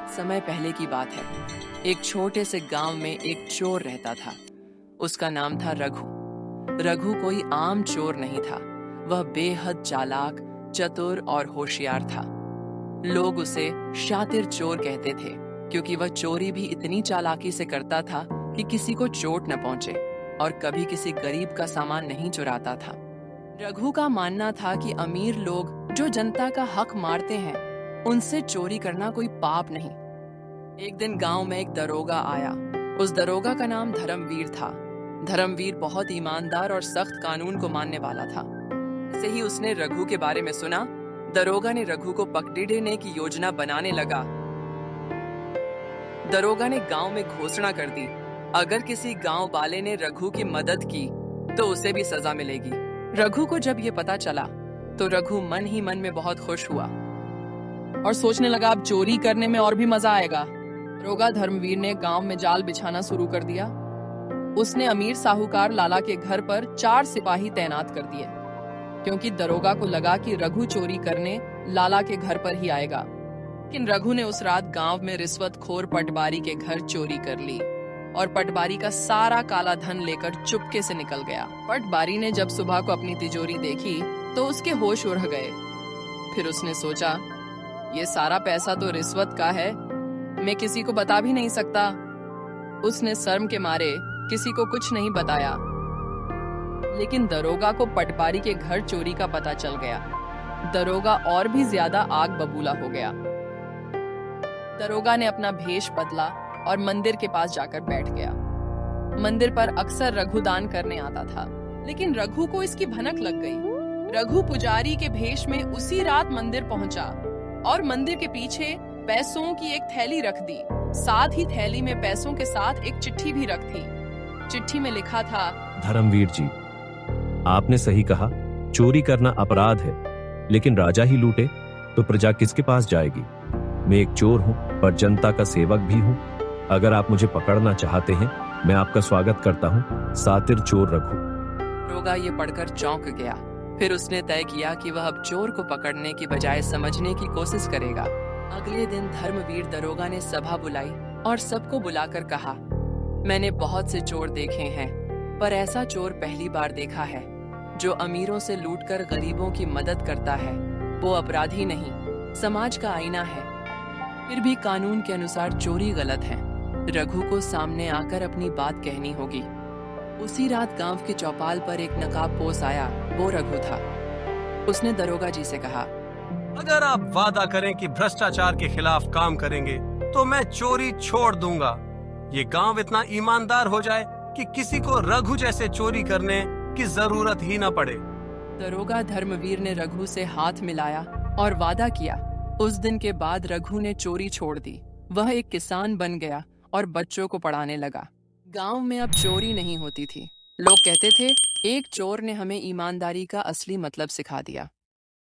समय पहले की बात है। एक छोटे से गांव में एक चोर रहता था। उसका नाम था रघु। रघु कोई आम चोर नहीं था। वह बेहद चालाक, चतुर और होशियार था। लोग उसे शातिर चोर कहते थे, क्योंकि वह चोरी भी इतनी चालाकी से करता था कि किसी को चोट न पहुंचे और कभी किसी गरीब का सामान नहीं चुराता था। रघु का मानना था कि अमीर लोग जो जनता का हक मारते हैं, उनसे चोरी करना कोई पाप नहीं। एक दिन गांव में एक दरोगा आया। उस दरोगा का नाम धर्मवीर था। धर्मवीर बहुत ईमानदार और सख्त कानून को मानने वाला था। जैसे ही उसने रघु के बारे में सुना, दरोगा ने रघु को पकड़ने की योजना बनाने लगा। दरोगा ने गांव में घोषणा कर दी, अगर किसी गांव वाले ने रघु की मदद की तो उसे भी सजा मिलेगी। रघु को जब ये पता चला तो रघु मन ही मन में बहुत खुश हुआ और सोचने लगा, अब चोरी करने में और भी मजा आएगा। दरोगा धर्मवीर ने गांव में जाल बिछाना शुरू कर दिया। उसने अमीर साहूकार लाला के घर पर 4 सिपाही तैनात कर दिए, क्योंकि दरोगा को लगा कि रघु चोरी करने लाला के घर पर ही आएगा। लेकिन रघु ने उस रात गांव में रिश्वतखोर पटवारी के घर चोरी कर ली और पटवारी का सारा काला धन लेकर चुपके से निकल गया। पटवारी ने जब सुबह को अपनी तिजोरी देखी तो उसके होश उड़ गए। फिर उसने सोचा, ये सारा पैसा तो रिश्वत का है, मैं किसी को बता भी नहीं सकता। उसने शर्म के मारे किसी को कुछ नहीं बताया। लेकिन दरोगा को पटवारी के घर चोरी का पता चल गया। दरोगा और भी ज्यादा आग बबूला हो गया। दरोगा ने अपना भेष बदला और मंदिर के पास जाकर बैठ गया। मंदिर पर अक्सर रघु दान करने आता था, लेकिन रघु को इसकी भनक लग गई। रघु पुजारी के भेष में उसी रात मंदिर पहुंचा और मंदिर के पीछे पैसों की एक थैली रख दी। साथ ही थैली में पैसों के साथ एक चिट्ठी भी रख दी। चिट्ठी में लिखा था, धर्मवीर जी, आपने सही कहा, चोरी करना अपराध है, लेकिन राजा ही लूटे तो प्रजा किसके पास जाएगी। मैं एक चोर हूँ, पर जनता का सेवक भी हूँ। अगर आप मुझे पकड़ना चाहते हैं, मैं आपका स्वागत करता हूँ, सातिर चोर रघु। दरोगा ये पढ़कर चौंक गया। फिर उसने तय किया कि वह अब चोर को पकड़ने की बजाय समझने की कोशिश करेगा। अगले दिन धर्मवीर दरोगा ने सभा बुलाई और सबको बुलाकर कहा, मैंने बहुत से चोर देखे हैं, पर ऐसा चोर पहली बार देखा है जो अमीरों से लूटकर गरीबों की मदद करता है। वो अपराधी नहीं, समाज का आईना है। फिर भी कानून के अनुसार चोरी गलत है। रघु को सामने आकर अपनी बात कहनी होगी। उसी रात गांव की चौपाल पर एक नकाबपोश आया। वो रघु था। उसने दरोगा जी से कहा, अगर आप वादा करें कि भ्रष्टाचार के खिलाफ काम करेंगे तो मैं चोरी छोड़ दूंगा। ये गांव इतना ईमानदार हो जाए कि किसी को रघु जैसे चोरी करने की जरूरत ही न पड़े। दरोगा धर्मवीर ने रघु से हाथ मिलाया और वादा किया। उस दिन के बाद रघु ने चोरी छोड़ दी। वह एक किसान बन गया और बच्चों को पढ़ाने लगा। गांव में अब चोरी नहीं होती थी। लोग कहते थे, एक चोर ने हमें ईमानदारी का असली मतलब सिखा दिया।